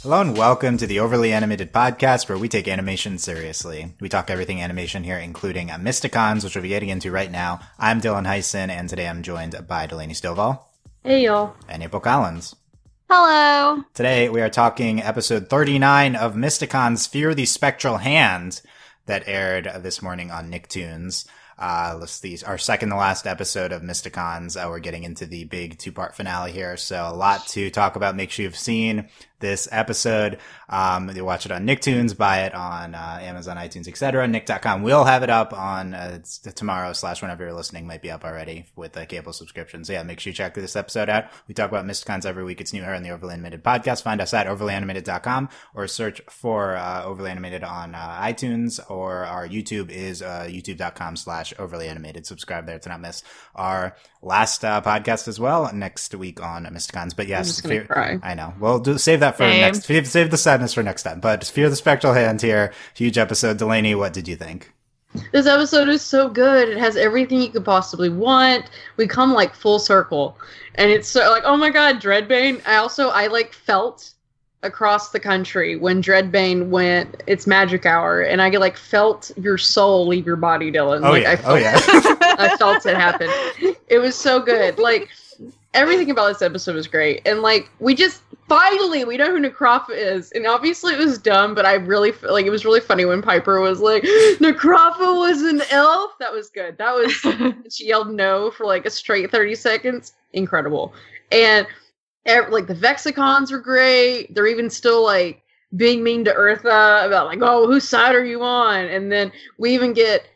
Hello and welcome to the Overly Animated Podcast, where we take animation seriously. We talk everything animation here, including Mysticons, which we'll be getting into right now. I'm Dylan Hysen, and today I'm joined by Delaney Stovall. Hey, y'all. And April Collins. Hello. Today we are talking episode 39 of Mysticons' Fear the Spectral Hand that aired this morning on Nicktoons. Our second to last episode of Mysticons. We're getting into the big two-part finale here, so a lot to talk about. Make sure you've seen this episode. You watch it on Nicktoons, buy it on Amazon, iTunes, etc. Nick.com will have it up on tomorrow / whenever you're listening. Might be up already with a cable subscription. So yeah, make sure you check this episode out. We talk about Mysticons every week. It's new here on the Overly Animated Podcast. Find us at overlyanimated.com or search for Overly Animated on iTunes, or our YouTube is youtube.com/overlyanimated. Subscribe there to not miss our last podcast as well next week on Mysticons. But yes, I'm just gonna cry. I know. We'll save that for next. Save the sadness for next time. But Fear the Spectral Hand here. Huge episode. Delaney, what did you think? This episode is so good. It has everything you could possibly want. We come like full circle, and it's so like, oh my god, Dredd Bane. I like across the country when Dredd Bane went it's magic hour, and I like felt your soul leave your body, Dylan. Oh like, yeah. I felt it happen. It was so good. Like everything about this episode was great, and like we know who Necrofa is, and obviously it was dumb, but I really like it was really funny when Piper was like, Necrofa was an elf. That was good. That was she yelled no for like a straight 30 seconds. Incredible. And like the Vexicons were great. They're even still like being mean to Eartha about like, oh, whose side are you on? And then we even get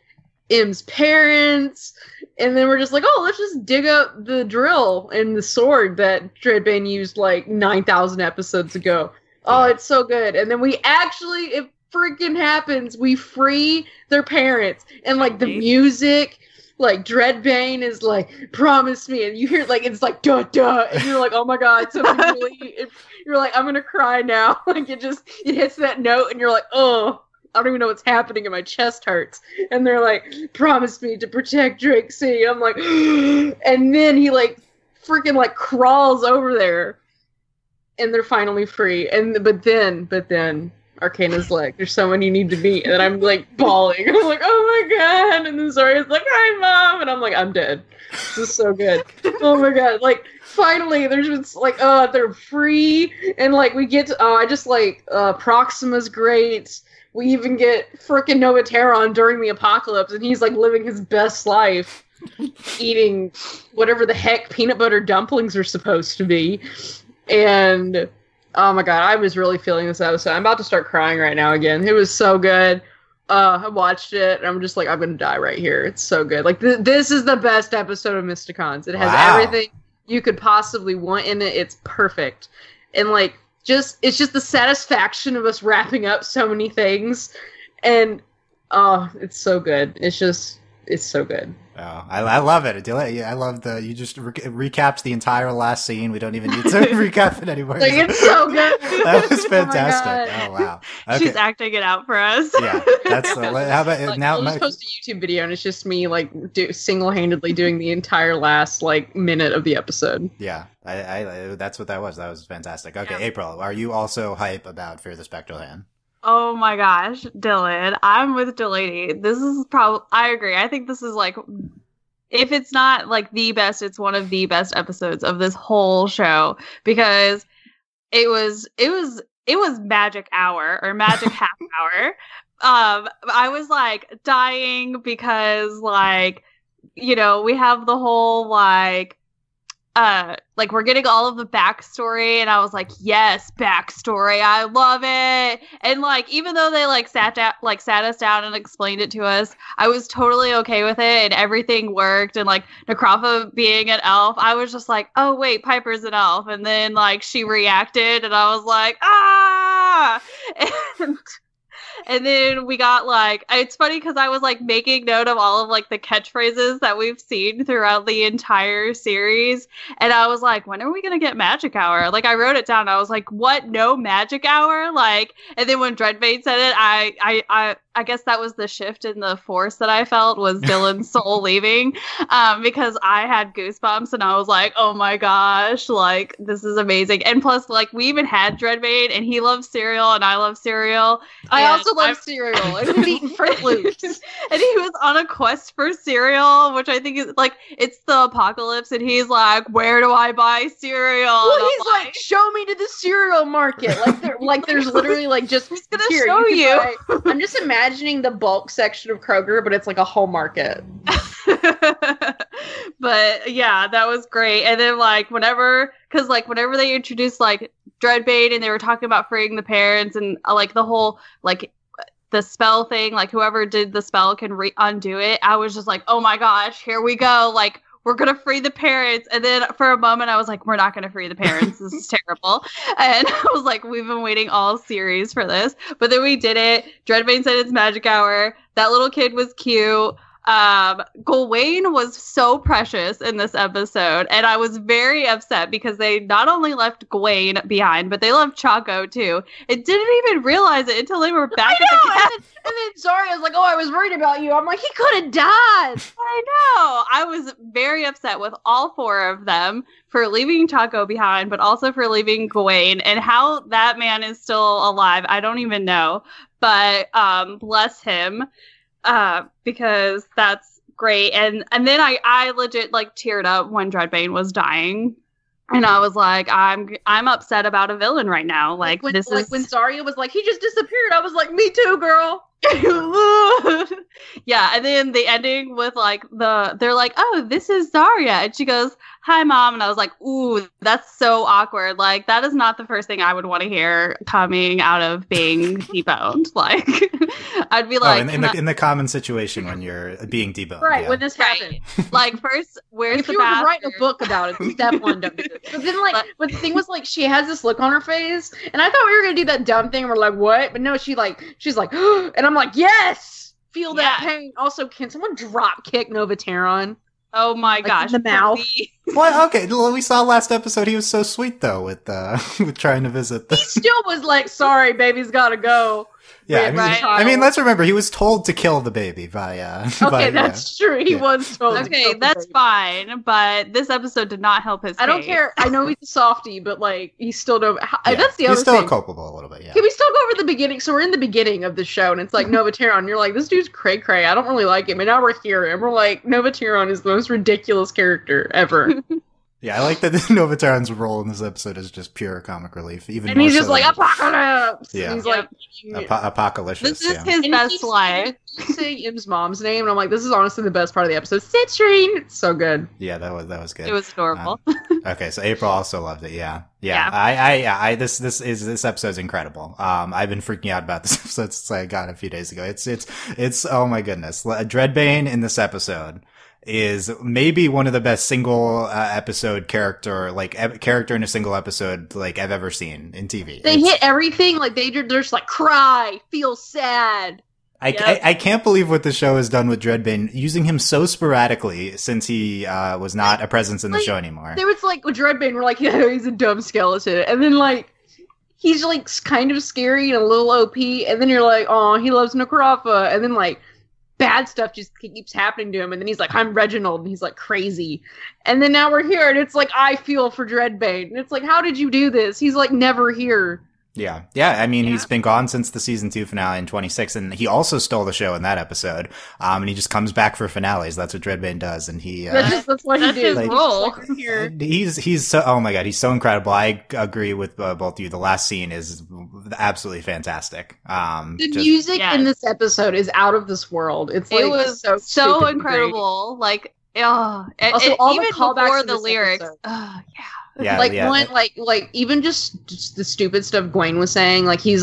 M's parents, and then we're just like, oh, let's just dig up the drill and the sword that Dredd Bane used like 9,000 episodes ago. Oh, it's so good. And then it freaking happens. We free their parents, and like the music, like Dredd Bane is like, promise me, and you hear like it's like duh duh, and you're like, oh my god, something really. You're like, I'm gonna cry now. Like it hits that note, and you're like, oh. I don't even know what's happening, and my chest hurts. And they're like, promise me to protect Drake City. I'm like, and then he like freaking like crawls over there, and they're finally free. But then Arcana's like, there's someone you need to meet, and then I'm like bawling. I'm like, oh my god. And then Zoria's like, hi mom, and I'm like, I'm dead. This is so good. Oh my god. Like finally there's just like, they're free, and like we get to I just like Proxima's great. We even get frickin' Novaterron during the apocalypse, and he's like living his best life, eating whatever the heck peanut butter dumplings are supposed to be. And oh my god, I was really feeling this episode. I'm about to start crying right now again. It was so good. I watched it, and I'm just like, I'm gonna die right here. It's so good. Like this is the best episode of Mysticons. It has everything you could possibly want in it. It's perfect, and like. It's just the satisfaction of us wrapping up so many things, and it's so good. It's so good. Oh, I love it. I love you just recapped the entire last scene. We don't even need to recap it anymore. Like, it's so good. That was fantastic. Oh wow. Okay. She's acting it out for us. Yeah, that's how about like, now? I'll just post a YouTube video, and it's just me like single-handedly doing the entire last like minute of the episode. Yeah, I that's what that was. That was fantastic. Okay, yeah. April, are you also hype about Fear the Spectral Hand? Oh my gosh, Dylan. I'm with Delaney. This is I agree. I think this is like, if it's not like the best, it's one of the best episodes of this whole show, because it was magic hour or magic half hour. I was like dying because like, you know, we have the whole like we're getting all of the backstory, and I was like, yes, backstory, I love it. And like, even though they like sat us down and explained it to us, I was totally okay with it, and everything worked. And like Necrofa being an elf, I was just like, oh wait, Piper's an elf. And then like she reacted, and I was like, ah. And then we got like, it's funny because I was like making note of all of like the catchphrases that we've seen throughout the entire series. And I was like, when are we going to get Magic Hour? Like I wrote it down. I was like, what? No Magic Hour? Like, and then when Dredd Bane said it, I guess that was the shift in the force that I felt was Dylan's soul leaving, because I had goosebumps and I was like, oh my gosh, like this is amazing. And plus, like we even had Dredd Bane and he loves cereal and I love cereal. I also love cereal. And we've eaten Fruit Loops. And he was on a quest for cereal, which I think is like, it's the apocalypse and he's like, where do I buy cereal? Well, he's like, show me to the cereal market. Like there's literally like just he's gonna show you. I'm just imagining the bulk section of Kroger, but it's like a whole market. But yeah, that was great. And then like whenever they introduced like Dredd Bane and they were talking about freeing the parents and like the whole like the spell thing, like whoever did the spell can undo it, I was just like, oh my gosh, here we go, like we're gonna free the parents. And then for a moment I was like, we're not gonna free the parents, this is terrible. And I was like, we've been waiting all series for this, but then we did it. Dredd Bane said it's Magic Hour. That little kid was cute. Gawain was so precious in this episode, and I was very upset because they not only left Gawain behind, but they left Chaco too. It didn't even realize it until they were back at the cabin. And then Zarya's like, oh, I was worried about you. I'm like, he could have died. I know. I was very upset with all four of them for leaving Chaco behind, but also for leaving Gawain, and how that man is still alive, I don't even know. But bless him. Because that's great. And then I legit like teared up when Dredd Bane was dying. And I was like, I'm upset about a villain right now. Like when Zarya was like, he just disappeared. I was like, me too, girl. Yeah, and then the ending with like they're like, oh, this is Zarya, and she goes, hi mom, and I was like, ooh, that's so awkward. Like that is not the first thing I would want to hear coming out of being deboned. Like I'd be like, in the common situation when you're being deboned, right? Yeah. When this happened, like first, where's if the you were to bastard? write a book about it, step one, don't do this. But then but the thing was like, she has this look on her face, and I thought we were gonna do that dumb thing. We're like, what? But no, she's like, and I'm like, yes, feel that pain. Also, can someone drop kick Nova Terran? Oh my gosh, in the mouth. Well, okay, we saw last episode. He was so sweet though with trying to visit. He still was like, sorry, baby's gotta go. Yeah, I mean, let's remember he was told to kill the baby by. Okay, that's true. He was told. Okay, that's fine. But this episode did not help his. I don't care. I know he's a softie, but like he's still no. That's the other thing. He's still culpable a little bit. Yeah. Can we still go over the beginning? So we're in the beginning of the show, and it's like Nova Terran. You're like, this dude's cray cray. I don't really like him, and now we're here, and we're like, Nova Terran is the most ridiculous character ever. Yeah, I like that Nova Terran's role in this episode is just pure comic relief. And he's just like, apocalypse! Yeah. And he's like, apocalypse. This is his best life. You say Im's mom's name, and I'm like, this is honestly the best part of the episode. Citrine! It's so good. Yeah, that was good. It was adorable. Okay, so April also loved it. Yeah. This episode's incredible. I've been freaking out about this episode since I got it a few days ago. It's oh my goodness. Dredd Bane in this episode is maybe one of the best single episode character in a single episode like I've ever seen in TV. They hit everything, like they're just like cry, feel sad. I can't believe what the show has done with Dredd Bane, using him so sporadically since he was not a presence in the show anymore. There was like with Dredd Bane, we're like, yeah, he's a dumb skeleton, and then like he's like kind of scary and a little OP, and then you're like, oh, he loves Necrofa, and then like bad stuff just keeps happening to him, and then he's like, I'm Reginald, and he's like crazy, and then now we're here, and it's like, I feel for Dredd Bane, and it's like, how did you do this? He's like never here. Yeah. I mean, he's been gone since the season 2 finale in 26, and he also stole the show in that episode. And he just comes back for finales. That's what Dredd Bane does, and he that's what he did. His role. He's so, oh my god, he's so incredible. I agree with both of you. The last scene is absolutely fantastic. The music in this episode is out of this world. It was so incredible. Like, also, all even the callbacks before in the this lyrics. episode. Yeah. Like even just the stupid stuff Gwen was saying. Like he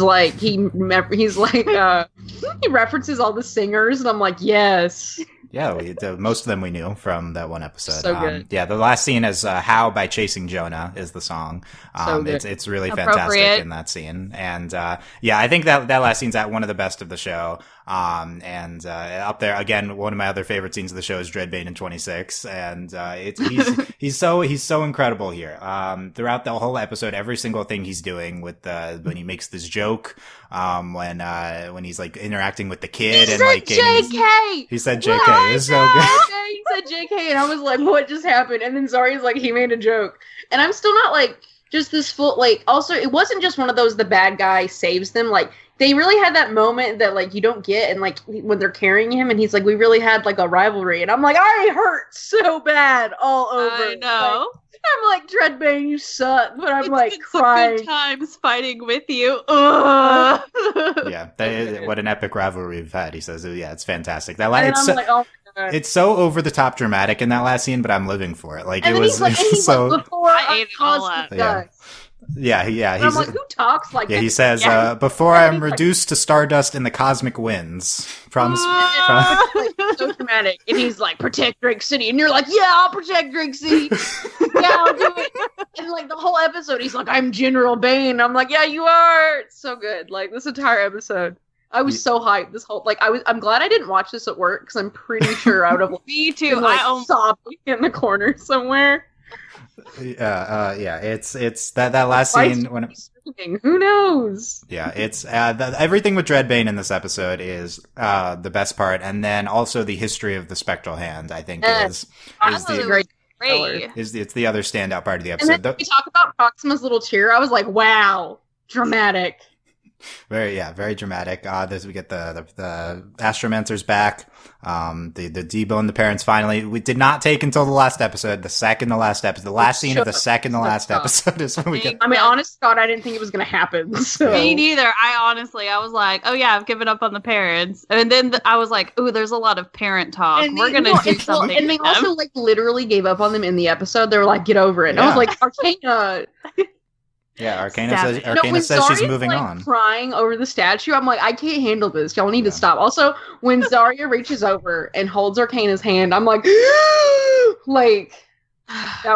references all the singers, and I'm like, yes. Yeah, most of them we knew from that one episode. So good. Yeah, the last scene is "How" by Chasing Jonah is the song. So good. It's really fantastic in that scene, and yeah, I think that last scene's at one of the best of the show. And up there again, one of my other favorite scenes of the show is Dredd Bane in 26, and he's so incredible here. Throughout the whole episode, every single thing he's doing with when he makes this joke, when he's like interacting with the kid and like JK. He said JK. It was so good. He said JK, and I was like, what just happened? And then Zarya's like, he made a joke, and I'm still not like just this full like. Also, it wasn't just one of those the bad guy saves them like. They really had that moment that, like, you don't get, and, like, when they're carrying him, and he's like, we really had, like, a rivalry. And I'm like, I hurt so bad all over. I know. Like, I'm like, Dredd Bane, you suck. But I'm, like, crying. Good times fighting with you. Ugh. Yeah, what an epic rivalry we've had. He says, yeah, it's fantastic. That and I'm like, oh my God. It's so over the top dramatic in that last scene, but I'm living for it. Like, and it was so. Like, before I ate it all up. Yeah. I'm like, who talks like that? He says, before I'm reduced to stardust in the cosmic winds. Promise. So dramatic. And he's like, protect Drake City. And you're like, yeah, I'll protect Drake City. Yeah, I'll do it. And like the whole episode, he's like, I'm General Bane. I'm like, yeah, you are. It's so good. Like this entire episode. I was so hyped. This whole I'm glad I didn't watch this at work because I'm pretty sure I would have. Me too. Been, like, sobbing in the corner somewhere. Yeah, it's that last scene when who knows? Yeah, it's everything with Dredd Bane in this episode is the best part, and then also the history of the Spectral Hand. I think is the great. It's the other standout part of the episode. And then we talk about Proxima's little tear. I was like, wow, dramatic. Very dramatic. We get the Astromancer's back. The debone the parents finally. We did not take until the last episode. The last scene of the second to last episode is when we get. I mean, honest God, I didn't think it was going to happen. So. Me neither. I was like, oh yeah, I've given up on the parents, and then I was like, ooh, there's a lot of parent talk. And we're gonna do something. And they also like literally gave up on them in the episode. They were like, get over it. And I was like, Arcana. Yeah, Arcana says she's moving on. Crying over the statue. I'm like, I can't handle this. Y'all need to stop. Also, when Zarya reaches over and holds Arcana's hand, I'm like, that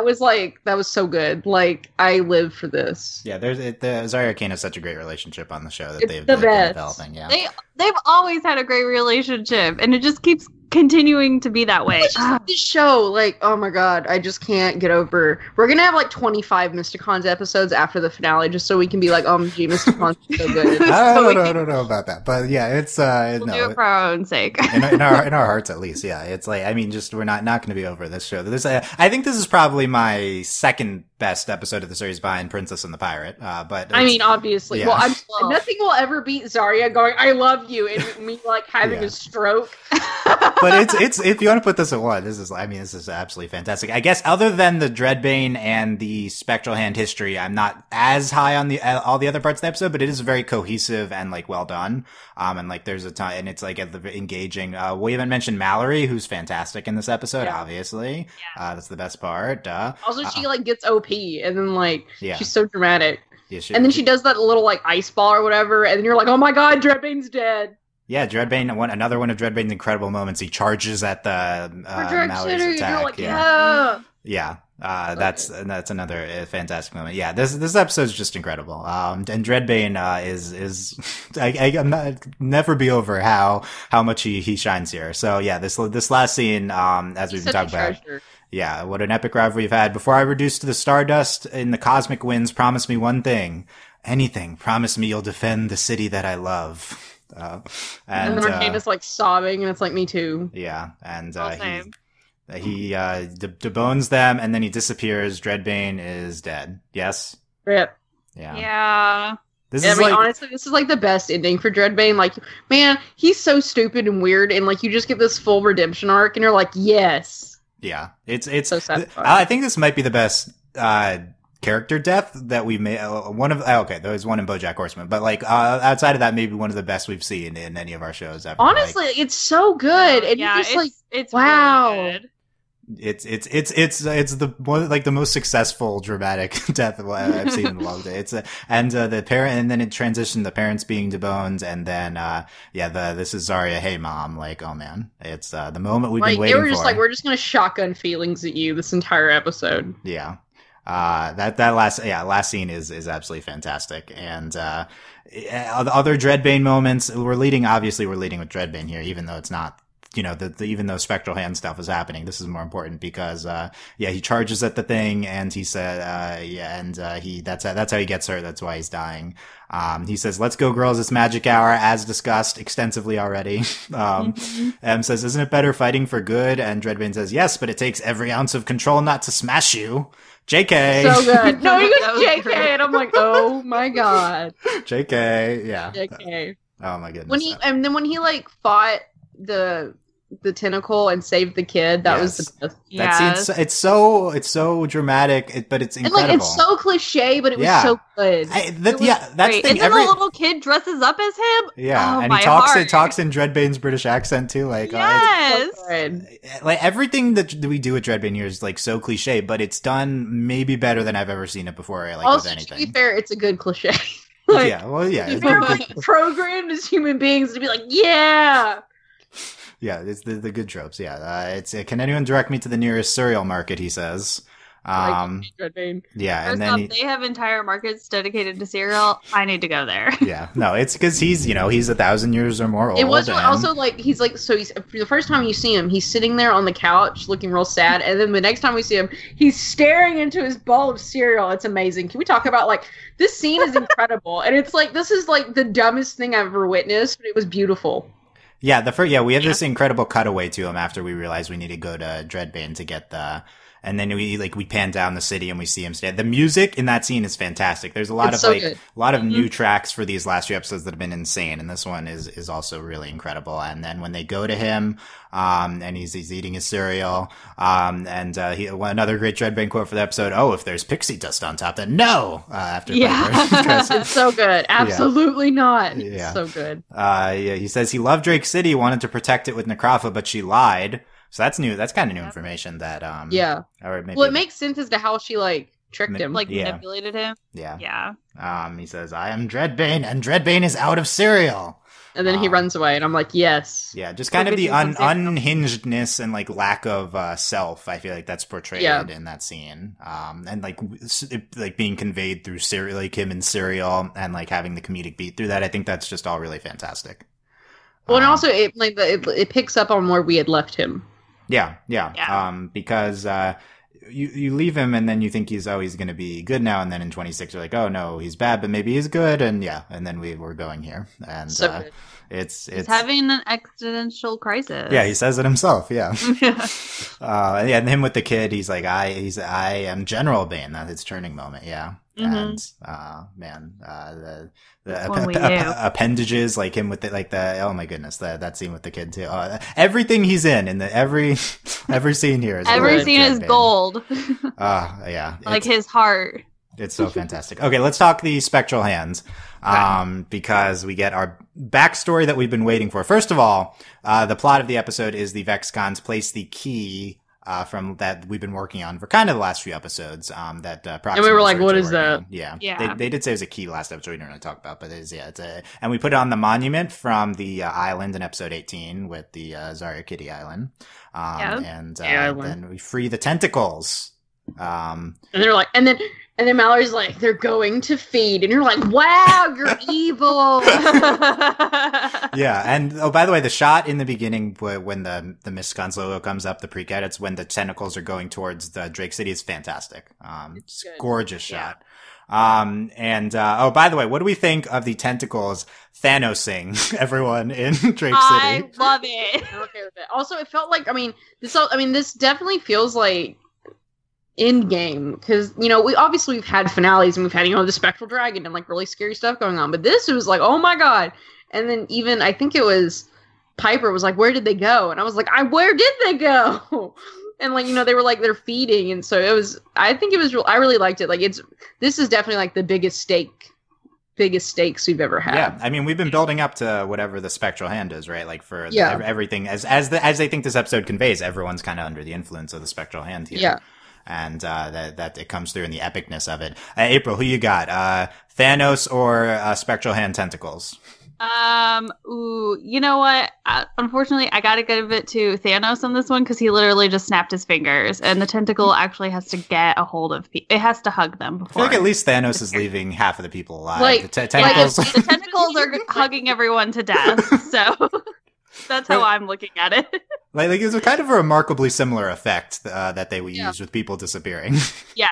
was so good. Like, I live for this. Yeah, the Zarya Arcana is such a great relationship on the show that they've been developing. Yeah, they've always had a great relationship, and it just keeps continuing to be that way. This show, like, oh my God, I just can't get over. We're gonna have like 25 Mysticons episodes after the finale, just so we can be like, gee, Mysticons are so good. I don't know about that, but yeah, it's we'll do it for our own sake. in our hearts, at least. Yeah, it's like, I mean, just we're not going to be over this show. I think this is probably my second best episode of the series behind Princess and the Pirate. But I mean, obviously, yeah. Nothing will ever beat Zarya going, "I love you," and me like having a stroke. But it's if you want to put this at one, this is absolutely fantastic. I guess other than the Dredd Bane and the Spectral Hand history, I'm not as high on all the other parts of the episode, but it is very cohesive and like well done. And like there's a ton, and it's like engaging. We haven't mentioned Mallory, who's fantastic in this episode. Yeah. Obviously, that's the best part. Also, she like gets OP, and then she's so dramatic. Yeah, and then she does that little like ice ball or whatever, and then you're like, oh my God, Dredd Bane's dead. Yeah, Dredd Bane, another one of Dredd Bane's incredible moments. He charges at the Mallory's attack. Like, yeah. That's another fantastic moment. Yeah, this episode is just incredible. And Dredd Bane I'm never be over how much he shines here. So yeah, this last scene, as we've been talking about. Yeah, what an epic rivalry we've had. Before I reduce to the stardust in the cosmic winds, promise me one thing. Anything. Promise me you'll defend the city that I love. And then Arcana's like sobbing, and it's like, me too. Yeah, and he debones them, and then he disappears. Dredd Bane is dead. Yes? Rip. Yeah. Honestly, this is like the best ending for Dredd Bane. Like, man, he's so stupid and weird, and like you just get this full redemption arc, and you're like, yes. Yeah, it's so satisfying. I think this might be the best character death that we've made. There was one in BoJack Horseman, but like outside of that, maybe one of the best we've seen in any of our shows ever. Honestly, it's so good, and it's wow. Really good. It's the one, like the most successful dramatic death I've seen in a long day. It's the parent, and then it transitioned the parents being deboned, and then this is Zarya. Hey mom, like, oh man, it's the moment we've been waiting for. They were just like, we're just gonna shotgun feelings at you this entire episode. Yeah. That last scene is absolutely fantastic. And, other Dredd Bane moments, we're leading with Dredd Bane here, even though it's not, even though Spectral Hand stuff is happening, this is more important because, he charges at the thing and he said, that's how he gets her. That's why he's dying. He says, let's go girls, it's magic hour, as discussed extensively already. M says, isn't it better fighting for good? And Dredd Bane says, yes, but it takes every ounce of control not to smash you. JK. So good. No, he goes JK, and I'm like, oh my god. JK, yeah. JK. Oh my goodness. When he like fought the tentacle and saved the kid, that was the best. That scene, it's so dramatic, but it's incredible. And like it's so cliche, but it was so good. That's the thing. Isn't the little kid dresses up as him? Yeah, and he talks in Dredd Bane's British accent too. Like, yes, like everything that we do with Dredd Bane here is like so cliche, but it's done maybe better than I've ever seen it before. Like also, with anything. To be fair, it's a good cliche. We're like programmed as human beings to be like, yeah. Yeah, it's the good tropes. Yeah, can anyone direct me to the nearest cereal market? He says. Dredd Bane. Yeah, First and then off, they have entire markets dedicated to cereal. I need to go there. Yeah, no, it's because he's 1,000 years or more old. It was also like he's the first time you see him, he's sitting there on the couch looking real sad, and then the next time we see him, he's staring into his bowl of cereal. It's amazing. Can we talk about like this scene is incredible, and it's like this is like the dumbest thing I've ever witnessed, but it was beautiful. Yeah, we have this incredible cutaway to him after we realize we need to go to Dredd Bane to get and then we pan down the city and we see him stand. The music in that scene is fantastic. There's a lot of new tracks for these last few episodes that have been insane, and this one is also really incredible. And then when they go to him, and he's eating his cereal, another great Dredd Bane quote for the episode. Oh, if there's pixie dust on top, then no. After it's so good. Absolutely not. It's so good. He says he loved Drake City, wanted to protect it with Necrofa, but she lied. So that's new. That's kind of new information that, or maybe. Well, it makes sense as to how she, like, tricked him. Like, manipulated him. Yeah. Yeah. He says, I am Dredd Bane, and Dredd Bane is out of cereal. And then he runs away, and I'm like, yes. Yeah, just kind of the unhingedness and, like, lack of self. I feel like that's portrayed in that scene. And, like being conveyed through cereal, like him in cereal, and, like, having the comedic beat through that. I think that's just all really fantastic. Well, and also, it picks up on where we had left him. Yeah. Because you leave him and then you think he's going to be good now, and then in 26 you're like, oh no, he's bad, but maybe he's good, and then we're going here, and it's having an existential crisis. Yeah, he says it himself. Yeah, and him with the kid, he's like, I am General Bane. That's his turning moment. Yeah. And the appendages, like him with oh my goodness, that scene with the kid too. Everything he's in every scene here is every scene is gold. Like his heart. It's so fantastic. Okay, let's talk the Spectral Hands, because we get our backstory that we've been waiting for. First of all, the plot of the episode is the Vexcons place the key from that we've been working on for kind of the last few episodes. That and we were like, "What is that?" Yeah. They did say it was a key last episode. We didn't really talk about, but and we put it on the monument from the island in episode 18 with the Zarya Kitty Island. Then we free the tentacles. And they're like, and then Mallory's like, they're going to feed, and you're like, wow, you're evil. Yeah, and by the way, the shot in the beginning when the Mysticons logo comes up, the pre-credits, when the tentacles are going towards the Drake City, is fantastic. It's a gorgeous shot. By the way, what do we think of the tentacles Thanosing everyone in Drake City? I love it. I'm okay with it. Also, it felt like, this definitely feels like end game, because we've had finales and we've had the Spectral Dragon and like really scary stuff going on, but this was like, oh my god. And then even I think it was Piper was like, where did they go? And I was like, where did they go? And like, they were like, they're feeding, and so I really liked it. Like, this is definitely like the biggest stake biggest stakes we've ever had. Yeah, I mean, we've been building up to whatever the spectral hand is, right? Like for everything, as they think this episode conveys, everyone's kind of under the influence of the spectral hand here. Yeah. And that it comes through in the epicness of it. April, who you got? Thanos or spectral hand tentacles? You know what? Unfortunately, I gotta give it to Thanos on this one because he literally just snapped his fingers, and the tentacle actually has to get a hold of people. It has to hug them before. I feel like at least Thanos is leaving half of the people alive. Like, the tentacles, the tentacles are hugging everyone to death. So that's how I'm looking at it. Like it's a kind of a remarkably similar effect that they would use with people disappearing. Yeah.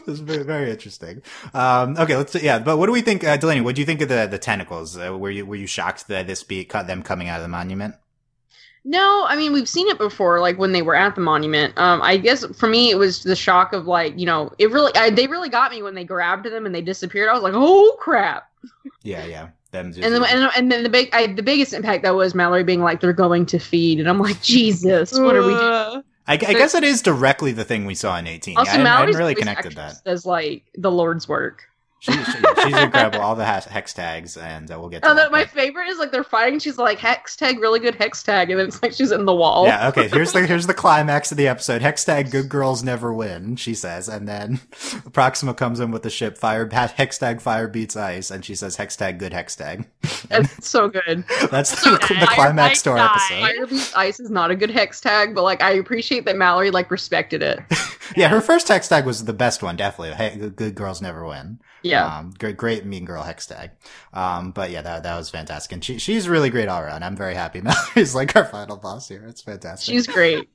It's very, very interesting. Okay, but what do we think, Delaney? What do you think of the tentacles? Were you shocked that this them coming out of the monument? No, I mean, we've seen it before, like when they were at the monument. I guess for me, it was the shock of like, they really got me when they grabbed them and they disappeared. I was like, oh crap. Yeah. And then the biggest impact though was Mallory being like, they're going to feed, and I'm like, Jesus, what are we doing? I guess it is directly the thing we saw in 18. Also, I hadn't really voice connected that as like the Lord's work. She's incredible. All the hex tags, and we'll get to that. My favorite is like they're fighting. She's like, hex tag, really good hex tag, and then it's like she's in the wall. Yeah. Okay. Here's the climax of the episode. Hex tag, good girls never win. She says, and then Proxima comes in with the ship. Hex tag, fire beats ice, and she says, hex tag, good hex tag. That's so good. That's the climax to our episode. Fire beats ice is not a good hex tag, but like I appreciate that Mallory like respected it. Yeah, her first hex tag was the best one, definitely. Hey, good girls never win. Yeah. Great mean girl hex tag. But yeah, that was fantastic. And she's really great all around. I'm very happy Mallory's like our final boss here. It's fantastic. She's great.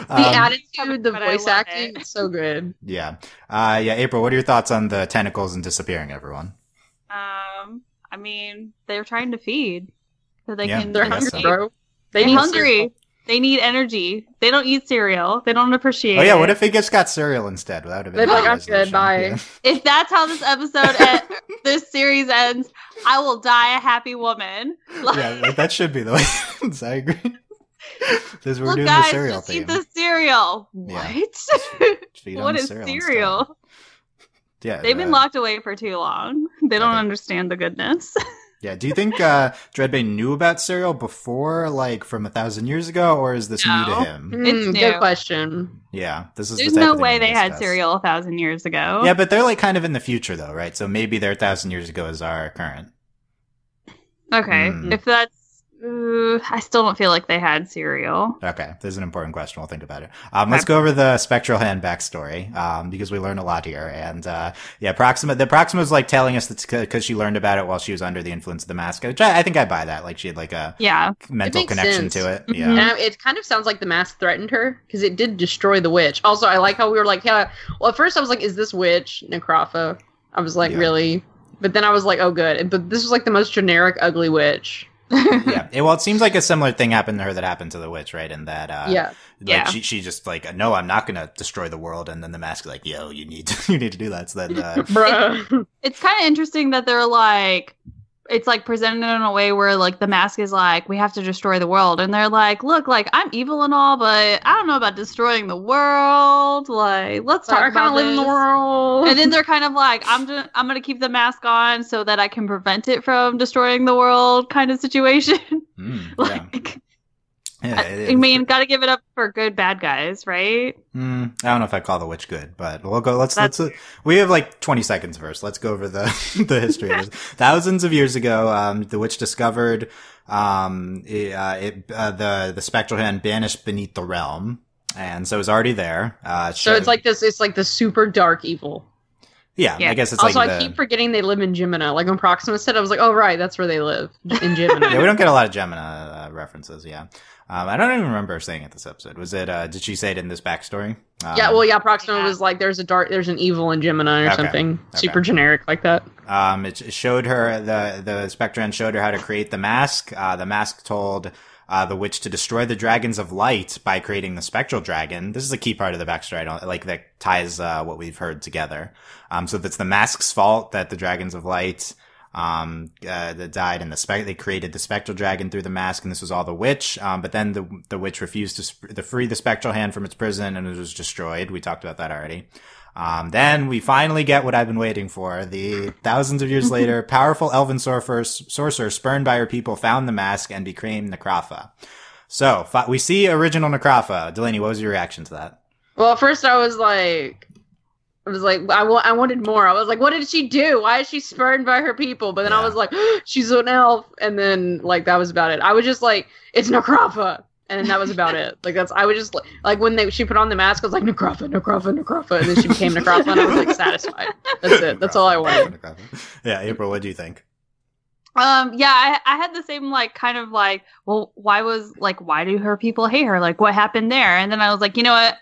The attitude, the voice acting, it's so good. Yeah. April, what are your thoughts on the tentacles and disappearing everyone? I mean, they're trying to feed. So they're hungry, bro. They're hungry. They need energy. They don't eat cereal. They don't appreciate it. Oh yeah, what if he just got cereal instead? That would have been like, I'm good, bye. Yeah. If that's how this this series ends, I will die a happy woman. Yeah, that should be the way it ends. I agree. Because we're doing guys, the cereal just theme. eat the cereal. Yeah. What? What is cereal? Yeah, they've been locked away for too long. They don't understand the goodness. Yeah, do you think Dredd Bane knew about cereal before, like from 1,000 years ago, or is this new to him? It's new. Good question. Yeah, this is. There's no way they had cereal 1,000 years ago. Yeah, but they're like kind of in the future, though, right? So maybe their 1,000 years ago is our current. Okay, if that's. I still don't feel like they had cereal. Okay, this is an important question. We'll think about it. Let's go over the spectral hand backstory, because we learn a lot here. And, Proxima was like telling us that because she learned about it while she was under the influence of the mask, which I think I buy that. Like she had like a mental connection to it. Yeah. And it kind of sounds like the mask threatened her because it did destroy the witch. Also, I like how we were like, well, at first I was like, is this witch Necropha? I was like, really? But then I was like, oh, good. But this was like the most generic, ugly witch. Well, it seems like a similar thing happened to her that happened to the witch, right? In that, she just like, no, I'm not gonna destroy the world, and then the mask is like, yo, you need to do that. So then, it's kind of interesting that they're like, it's like presented in a way where like the mask is like, we have to destroy the world, and they're like, look, like I'm evil and all, but I don't know about destroying the world. Like, let's talk about live in the world. And then they're kind of like, I'm gonna keep the mask on so that I can prevent it from destroying the world, kind of situation. I mean, gotta give it up for good bad guys, right? I don't know if I call the witch good, but we'll go. Let's. We have like 20 seconds first. Let's go over the history. Thousands of years ago, the witch discovered the spectral hand banished beneath the realm, and so it was already there. So it's like this. It's like the super dark evil. Yeah, I guess it's also, I keep forgetting they live in Gemini. Like when Proxima said, I was like, oh, right, that's where they live, in Gemini. Yeah, we don't get a lot of Gemini references, yeah. I don't even remember saying it this episode. Was it, did she say it in this backstory? Proxima was like, there's an evil in Gemini or something. Super generic like that. It showed her, the Spectran showed her how to create the mask. The mask told the witch to destroy the dragons of light by creating the spectral dragon. This is a key part of the backstory. That ties what we've heard together. So that's the mask's fault that the dragons of light that died, and they created the spectral dragon through the mask, and this was all the witch. But then the witch refused to free the spectral hand from its prison, and it was destroyed. We talked about that already. Then we finally get what I've been waiting for. The thousands of years later, powerful elven sorcerer spurned by her people found the mask and became Necropha. So we see original Necropha. Delaney, what was your reaction to that? Well, at first I was like, I wanted more. I was like, what did she do? Why is she spurned by her people? But then I was like, she's an elf. And then like, that was about it. I was just like, it's Necropha. And then that was about it. Like I was just like when she put on the mask, I was like, Necropha. And then she became Necropha and I was like satisfied. That's it. That's all I wanted. Yeah. April, what do you think? I had the same like kind of like, well, why do her people hate her? Like what happened there? And then I was like, you know what?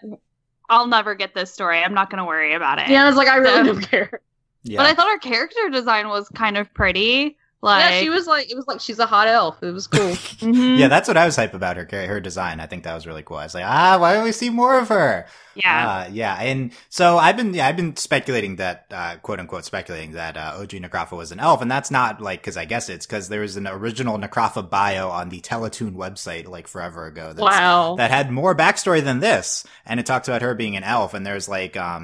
I'll never get this story. I'm not going to worry about it. Yeah, I was like, I really don't care. Yeah. But I thought her character design was kind of pretty. Like, yeah, it was like she's a hot elf. It was cool. Mm-hmm. Yeah, that's what I was hype about her design. I think that was really cool. I was like, why don't we see more of her? Yeah. Yeah. And so I've been speculating that, quote unquote speculating that, OG Necropha was an elf. And that's not like, cause I guess it's cause there was an original Necropha bio on the Teletoon website like forever ago. That had more backstory than this. And it talked about her being an elf. And there's like, I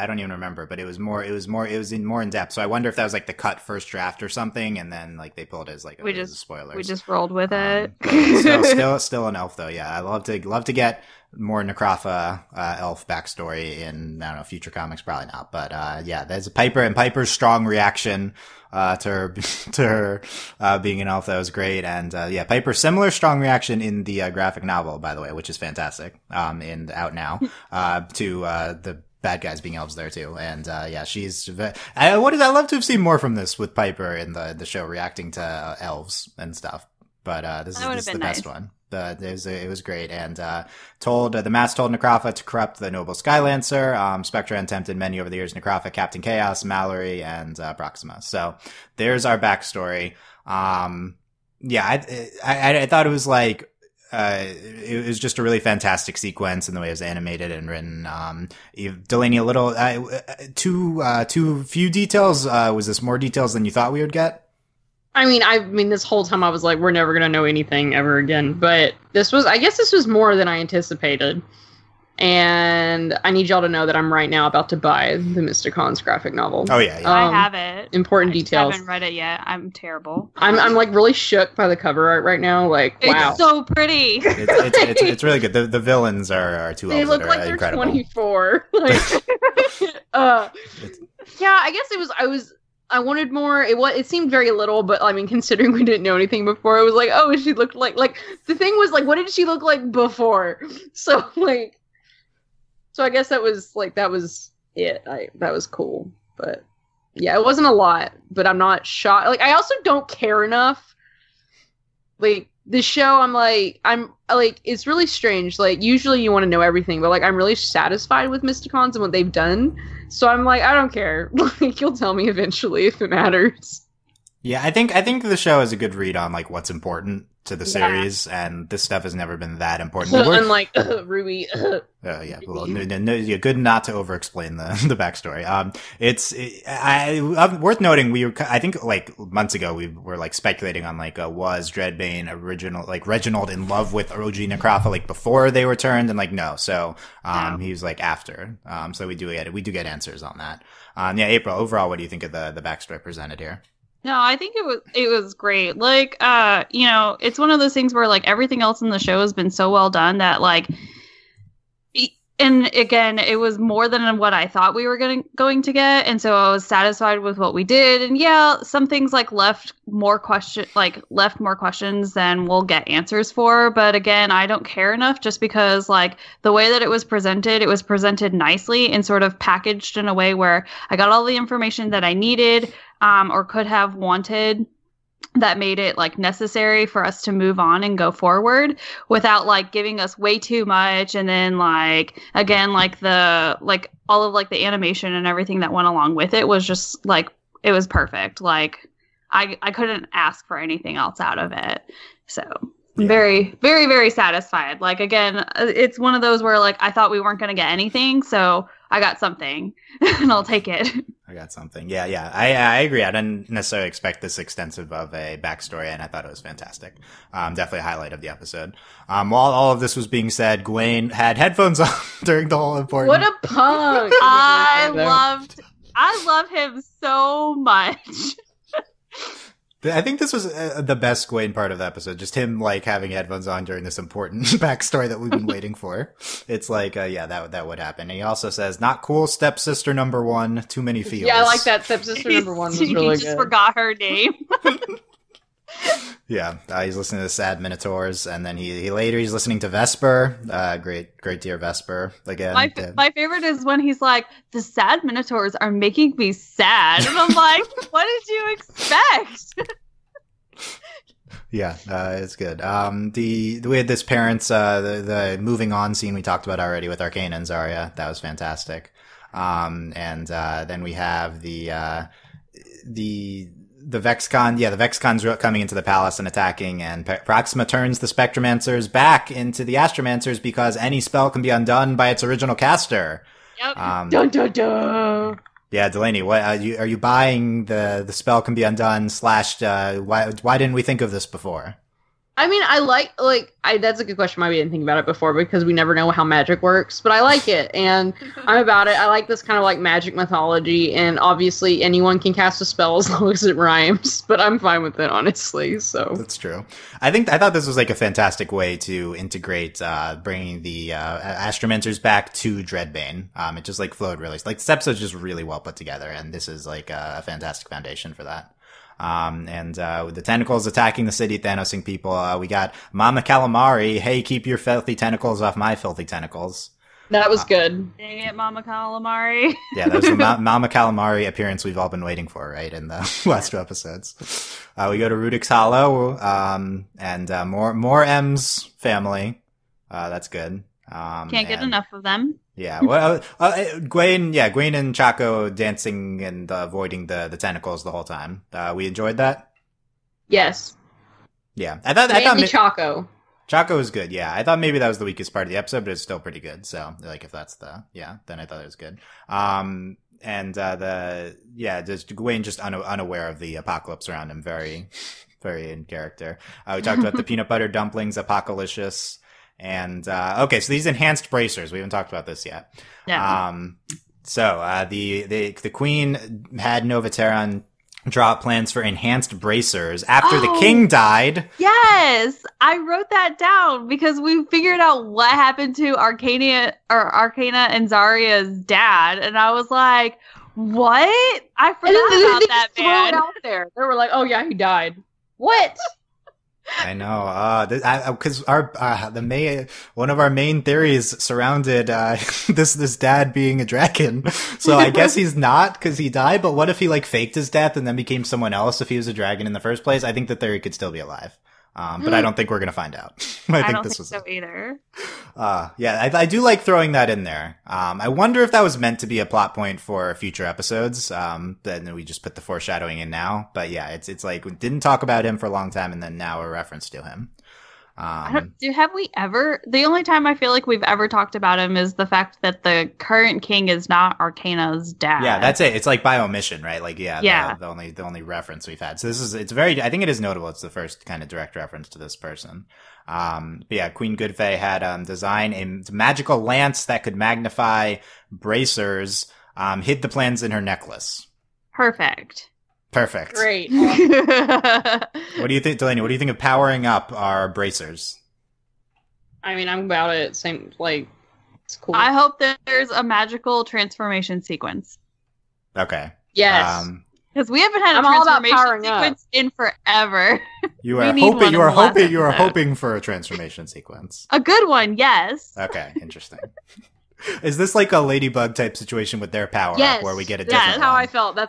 don't even remember, but it was more in depth. So I wonder if that was like the cut first draft or something. And then like they pulled it as like, spoilers. We just rolled with it. Still an elf though. Yeah. I love to get more Necropha elf backstory in, I don't know, future comics, probably not, but yeah, there's Piper's strong reaction to her being an elf. That was great. And yeah, Piper's similar strong reaction in the graphic novel, by the way, which is fantastic, and out now, to the bad guys being elves there too. And yeah, I love to have seen more from this with Piper in the show reacting to elves and stuff, but this is the best one. It was great, and the mask told Necropha to corrupt the noble Skylancer. Spectra had tempted many over the years: Necropha, Captain Chaos, Mallory, and Proxima. So there's our backstory. Yeah, I thought it was like it was just a really fantastic sequence in the way it was animated and written. Delaney, a little too few details. Was this more details than you thought we would get? I mean, this whole time I was like, we're never gonna know anything ever again. But I guess this was more than I anticipated. And I need y'all to know that I'm right now about to buy the Mysticons graphic novel. Oh yeah. I have it. Important details. I haven't read it yet. I'm terrible. I'm like really shook by the cover art right now. Like, wow, it's so pretty. It's really good. The villains are two elves. They look that are like they're incredible. 24. Like, yeah, I guess I wanted more. It seemed very little, but I mean, considering we didn't know anything before, it was like, oh, she looked like the thing was like, what did she look like before? So I guess that was it. That was cool, but yeah, it wasn't a lot. But I'm not shocked. Like, I also don't care enough. Like the show, I'm like, it's really strange. Like usually you want to know everything, but like I'm really satisfied with Mysticons and what they've done. So I'm like, I don't care. Like, you'll tell me eventually if it matters. Yeah, I think the show is a good read on like what's important to the series, and this stuff has never been that important. Unlike Ruby. Yeah, well, no, good not to over-explain the backstory. It's worth noting. I think like months ago we were like speculating on like was Dredd Bane original, like Reginald in love with OG Necropha like before they were turned, and like no, so he was like after. So we do get answers on that. Yeah, April. Overall, what do you think of the backstory presented here? No, I think it was great. Like, it's one of those things where like everything else in the show has been so well done that like, and again, it was more than what I thought we were going to get, and so I was satisfied with what we did. And yeah, some things like left more questions than we'll get answers for. But again, I don't care enough, just because like the way that it was presented nicely and sort of packaged in a way where I got all the information that I needed. Or could have wanted, that made it like necessary for us to move on and go forward without like giving us way too much. And then like, again, like all of like the animation and everything that went along with it was just like, it was perfect. Like I couldn't ask for anything else out of it. So I'm very, very, very satisfied. Like, again, it's one of those where like, I thought we weren't going to get anything. So I got something and I'll take it. I got something. Yeah. I agree. I didn't necessarily expect this extensive of a backstory, and I thought it was fantastic. Definitely a highlight of the episode. While all of this was being said, Gwen had headphones on during the whole important. What a punk! I love him so much. I think this was the best Gwen part of the episode. Just him like having headphones on during this important backstory that we've been waiting for. It's like, that would happen. And he also says, "Not cool, stepsister number one. Too many feels." Yeah, I like that. Stepsister number one was really good. He just forgot her name. Yeah, he's listening to the Sad Minotaurs, and then he's listening to Vesper. Great dear Vesper again. My favorite is when he's like, "The Sad Minotaurs are making me sad," and I'm like, "What did you expect?" Yeah, it's good. We had this parents, the moving on scene we talked about already with Arcana and Zarya. That was fantastic. And then we have the Vexcon, the Vexcons coming into the palace and attacking, and Proxima turns the Spectromancers back into the Astromancers because any spell can be undone by its original caster. Yep. Dun dun dun. Yeah, Delaney, what are you buying the spell can be undone / why didn't we think of this before? I mean, that's a good question. Maybe I didn't think about it before because we never know how magic works, but I like it, and I'm about it. I like this kind of like magic mythology, and obviously anyone can cast a spell as long as it rhymes, but I'm fine with it, honestly, so. That's true. I thought this was like a fantastic way to integrate, bringing the, Astromancers back to Dredd Bane. It just like flowed really, like this episode's just really well put together, and this is like a fantastic foundation for that. With the tentacles attacking the city, Thanosing people, we got Mama Calamari. Hey, keep your filthy tentacles off my filthy tentacles. That was good. Dang it, Mama Calamari. Yeah, that was the Mama Calamari appearance we've all been waiting for, right, in the last two episodes. We go to Rudik's Hollow, and more M's family. That's good. Can't get enough of them. Yeah, well, Gwen and Chaco dancing and avoiding the tentacles the whole time. We enjoyed that. Yes. Yeah, I thought Chaco. Chaco was good. Yeah, I thought maybe that was the weakest part of the episode, but it's still pretty good. So, like, if that's then I thought it was good. Just Gwen just unaware of the apocalypse around him, very, very in character. We talked about the peanut butter dumplings, Apocalypse. And, okay, so these enhanced bracers, we haven't talked about this yet. Yeah. The Queen had Novaterran draw up plans for enhanced bracers after the king died. Yes, I wrote that down because we figured out what happened to Arcana and Zarya's dad, and I was like, what? I forgot about that, man. Threw it out there. They were like, oh yeah, he died. What? I know, because one of our main theories surrounded this dad being a dragon. So I guess he's not because he died. But what if he like faked his death and then became someone else if he was a dragon in the first place? I think the theory could still be alive. But I don't think we're gonna find out. I don't think so either. I do like throwing that in there. I wonder if that was meant to be a plot point for future episodes. Then we just put the foreshadowing in now. But yeah, it's like we didn't talk about him for a long time, and then now a reference to him. Have we ever? The only time I feel like we've ever talked about him is the fact that the current king is not Arcana's dad. Yeah, that's it. It's like by omission, right? Like, the only reference we've had. So I think it is notable. It's the first kind of direct reference to this person. But yeah, Queen Goodfey had design a magical lance that could magnify bracers. Hid the plans in her necklace. Perfect. Great. What do you think, Delaney? What do you think of powering up our bracers? I mean, I'm about it. Same, like, it's cool. I hope that there's a magical transformation sequence. Okay. Yes. Because we haven't had a transformation sequence in forever. You are hoping for a transformation sequence. A good one, yes. Okay, interesting. Is this like a Ladybug type situation with their power up where we get a different That's how I felt.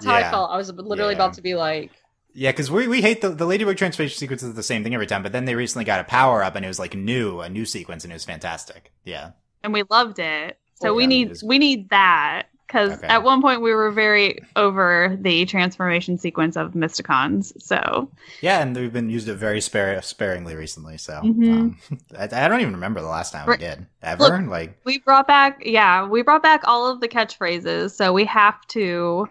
I was literally about to be like... Yeah, because we hate the Ladybug transformation sequence is the same thing every time, but then they recently got a power up and it was like a new sequence and it was fantastic. Yeah. And we loved it. So we need that. Because at one point we were very over the transformation sequence of Mysticons, so... Yeah, and we've been used it very sparingly recently, so... I don't even remember the last time we did. Ever? Look, we brought back all of the catchphrases, so we have to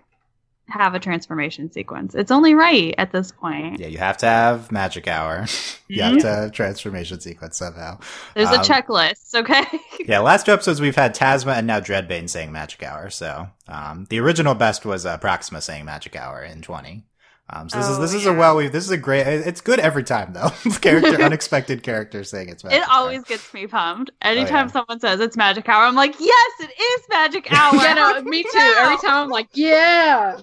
have a transformation sequence. It's only right at this point. Yeah, you have to have magic hour. You have to have transformation sequence somehow. There's a checklist, okay? Yeah, last 2 episodes we've had Tasma and now Dredd Bane saying magic hour. So the original best was Proxima saying magic hour in 20. So this is a great. It's good every time though. Unexpected character saying it's magic. It always gets me pumped. Anytime someone says it's magic hour, I'm like, yes, it is magic hour. Yeah, no, me too. Every time I'm like, yeah,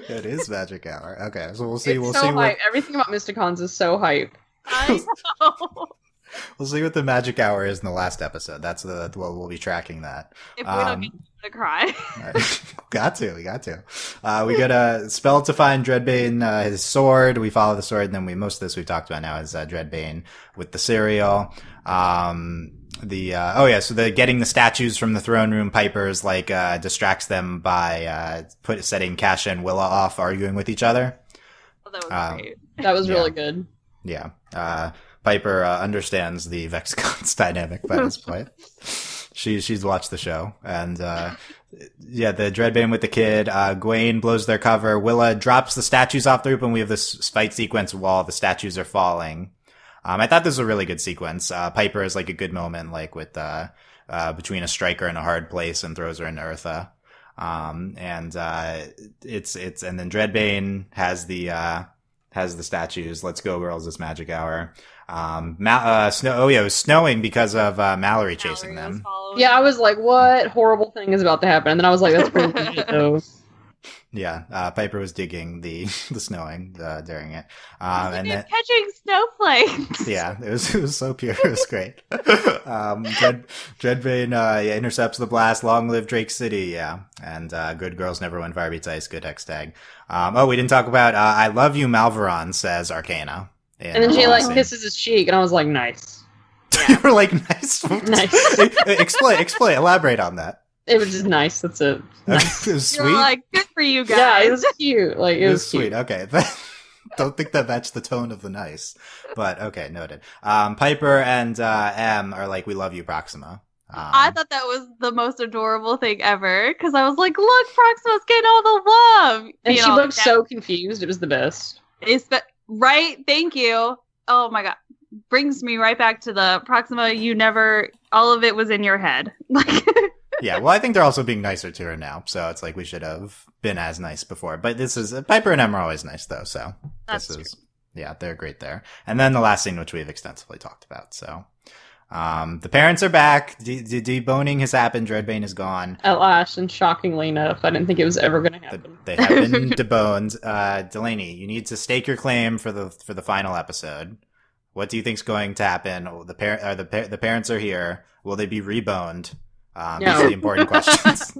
it is magic hour. Okay, so we'll see. It's hype. Everything about Mysticons is so hype. I know. We'll see what the magic hour is in the last episode. That's what we'll be tracking that. If we don't get to cry. We got to. We get a spell to find Dredd Bane, his sword. We follow the sword, and then most of this we've talked about now is Dredd Bane with the cereal. So the getting the statues from the throne room, Piper's distracts them by setting Kasha and Willa off arguing with each other. Oh, that was great. That was really good. Yeah. Piper understands the Vexicons dynamic by this point. She's watched the show, and the Dredd Bane with the kid. Gwaine blows their cover. Willa drops the statues off the roof, and we have this fight sequence while the statues are falling. I thought this was a really good sequence. Piper is like a good moment, like with between a striker and a hard place, and throws her into Eartha. And then Dredd Bane has the statues. Let's go, girls! This magic hour. It was snowing because of Mallory chasing them. Yeah, I was like, what horrible thing is about to happen? And then I was like, that's pretty good, though. Yeah, Piper was digging the snowing during it. And then catching snowflakes. Yeah, it was so pure. It was great. Dredd Bane intercepts the blast. Long live Drake City. Yeah, and good girls never win fire beats ice. Good X tag. We didn't talk about I love you, Malveron, says Arcana. And then she kisses his cheek, and I was like, nice. You were like, nice. Nice. Explain. Elaborate on that. It was just nice. That's it. Nice. It was sweet. You're like, good for you guys. Yeah, it was cute. Like it was sweet. Okay. Don't think that matched the tone of the nice, but okay, noted. Piper and M are like, we love you, Proxima. I thought that was the most adorable thing ever, because I was like, look, Proxima's getting all the love. And she looked so confused. It was the best. Right? Thank you. Oh my god. Brings me right back to the Proxima, all of it was in your head. Yeah, well, I think they're also being nicer to her now, so it's like we should have been as nice before. But this is, Piper and Em are always nice, though, so That's true. Yeah, they're great there. And then the last scene, which we've extensively talked about, so. The parents are back. Deboning has happened. Dredd Bane is gone. At last, and shockingly enough, I didn't think it was ever going to happen. They have been deboned. Delaney, you need to stake your claim for the final episode. What do you think's going to happen? The parents are here. Will they be reboned? These are the important questions.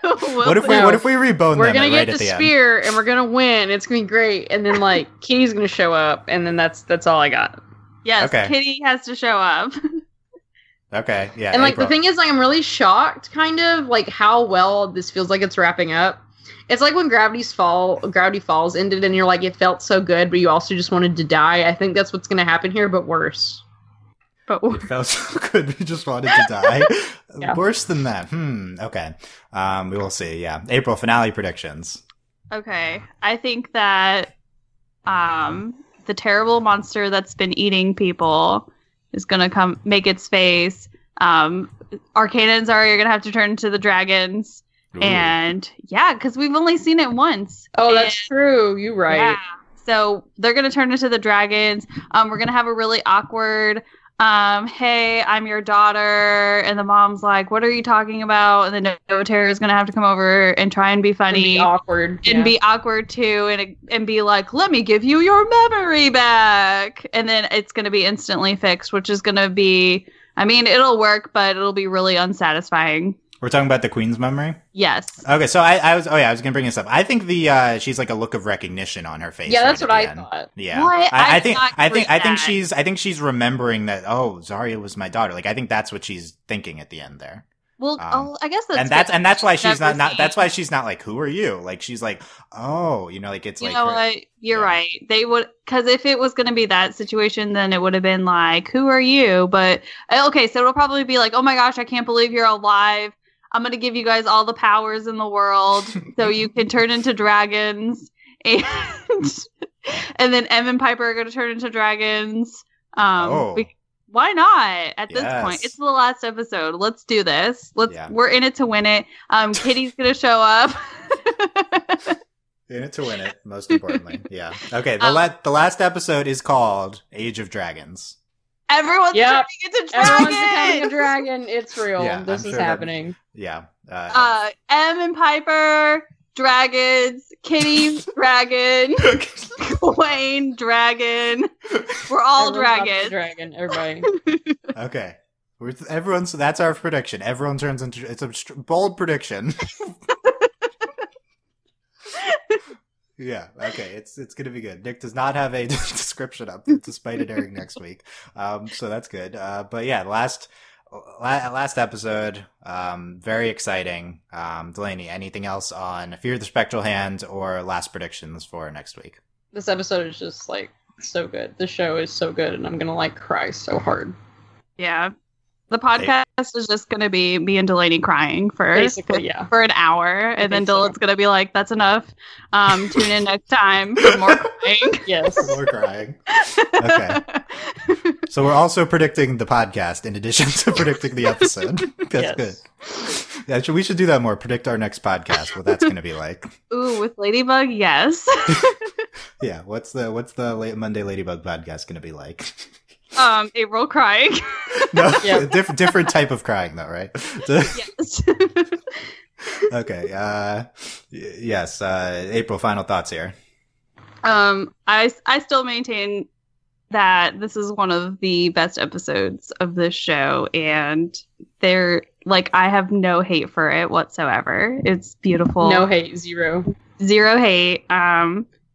What if we rebone we're them gonna right get at the spear and we're gonna win. It's gonna be great. And then Kitty's gonna show up, and then that's all I got. Yes, okay. Kitty has to show up. Okay, yeah. And April. the thing is, I'm really shocked, kind of how well this feels like it's wrapping up. It's like when Gravity Falls ended, and you're like, it felt so good, but you also just wanted to die. I think that's what's gonna happen here, but worse. It felt so good. We just wanted to die. Yeah. Worse than that. Okay. We will see. Yeah. April finale predictions. Okay. I think that the terrible monster that's been eating people is going to come make its face. Arcana and Zarya are going to have to turn into the dragons. Ooh. And yeah, because we've only seen it once. Oh, that's true. You're right. Yeah. So they're going to turn into the dragons. We're going to have a really awkward hey, I'm your daughter, and the mom's like, what are you talking about? And then Novaterra is gonna have to come over and try and be funny, and be awkward too, and be like, let me give you your memory back, and then it's gonna be instantly fixed, which is gonna be, I mean, it'll work, but it'll be really unsatisfying. We're talking about the Queen's memory? Yes. Okay, so I was going to bring this up. I think she's like a look of recognition on her face. Yeah, that's right what I end. thought. Yeah. What? I think she's remembering that, oh, Zarya was my daughter. Like, I think that's what she's thinking at the end there. Well, I guess that's why she's not that's why she's not like, who are you? Like, she's like, oh, it's you like, know what? You're right. They would, because if it was going to be that situation, then it would have been like, who are you? But okay, so it'll probably be like, oh my gosh, I can't believe you're alive. I'm going to give you guys all the powers in the world so you can turn into dragons. And then Em and Piper are going to turn into dragons. Why not? At this point, it's the last episode. Let's do this. We're in it to win it. Kitty's gonna show up. In it to win it, most importantly. Yeah. Okay. The last episode is called Age of Dragons. Everyone's turning into dragons. Everyone's becoming a dragon. It's real. Yeah, this is happening. Yeah. Em and Piper. Dragons, Kitty, dragon, Wayne, dragon. We're all dragons. Dragon, everybody. Okay, everyone's. That's our prediction. Everyone turns into. It's a bold prediction. Yeah. Okay. It's gonna be good. Nick does not have a description up, despite it airing next week. So that's good. But yeah, last episode, very exciting. Delaney, anything else on Fear the Spectral Hand or last predictions for next week? This episode is just like so good. The show is so good, and I'm gonna like cry so hard. Yeah. The podcast is just going to be me and Delaney crying for an hour. And then Dylan's going to be like, that's enough. Tune in next time for more crying. Yes. More crying. Okay. So we're also predicting the podcast in addition to predicting the episode. That's good. Yeah, we should do that more. Predict our next podcast, what that's going to be like. Ooh, with Ladybug, yes. Yeah. What's the Monday Ladybug podcast going to be like? April crying. No, different type of crying though, right? Yes. Okay. Yes. April, final thoughts here. I still maintain that this is one of the best episodes of this show, and I have no hate for it whatsoever. It's beautiful. No hate, zero hate.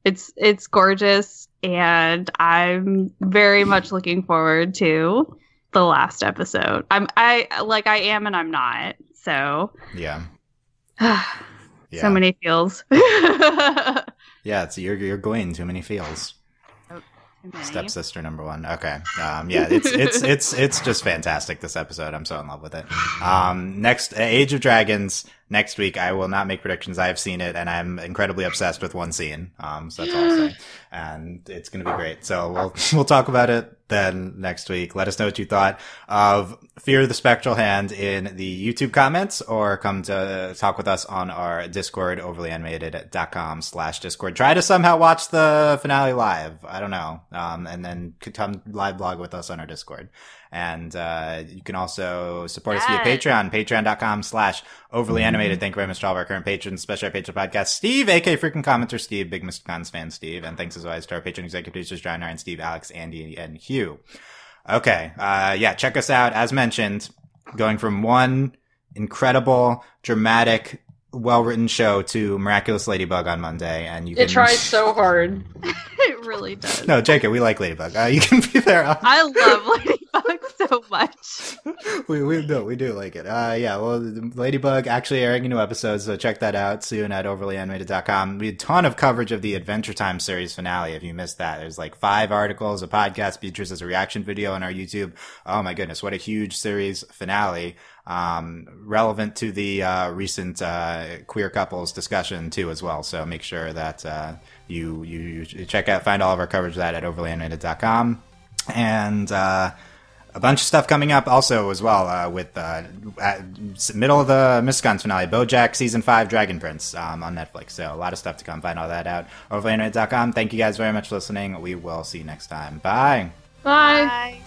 It's gorgeous. And I'm very much looking forward to the last episode. I am and I'm not. So yeah. So many feels. Yeah, it's you're going too many feels. Stepsister number one. Okay. Yeah, it's just fantastic, this episode. I'm so in love with it. Next, Age of Dragons. Next week, I will not make predictions. I have seen it, and I'm incredibly obsessed with one scene. So that's all I'll say. And it's going to be great. So we'll talk about it then next week. Let us know what you thought of Fear the Spectral Hand in the YouTube comments, or come to talk with us on our Discord, overlyanimated.com/Discord. Try to somehow watch the finale live. I don't know. And then come live blog with us on our Discord. And you can also support us via Patreon, patreon.com/overlyanimated. Thank you very much to all of our current patrons, especially our patron podcast, Steve, aka Freaking Commenter Steve, big Mysticons fan Steve. And thanks as always to our patron executive producers, John, Ryan, Steve, Alex, Andy, and Hugh. Okay, check us out. As mentioned, going from one incredible, dramatic, well-written show to Miraculous Ladybug on Monday, and it tries so hard. It really does. No, JK, we like Ladybug. You can be there. I love Ladybug so much. We do like it. Well, Ladybug actually airing a new episode, so check that out soon at overlyanimated.com. We had a ton of coverage of the Adventure Time series finale. If you missed that, there's like 5 articles, a podcast, features as a reaction video on our YouTube. Oh my goodness, what a huge series finale. Relevant to the recent queer couples discussion too as well. So make sure that you find all of our coverage of that at overlyanimated.com. And a bunch of stuff coming up also as well with middle of the Mysticons finale, BoJack Season 5 Dragon Prince on Netflix. So a lot of stuff to come. Find all that out overlyanimated.com. Thank you guys very much for listening. We will see you next time. Bye. Bye.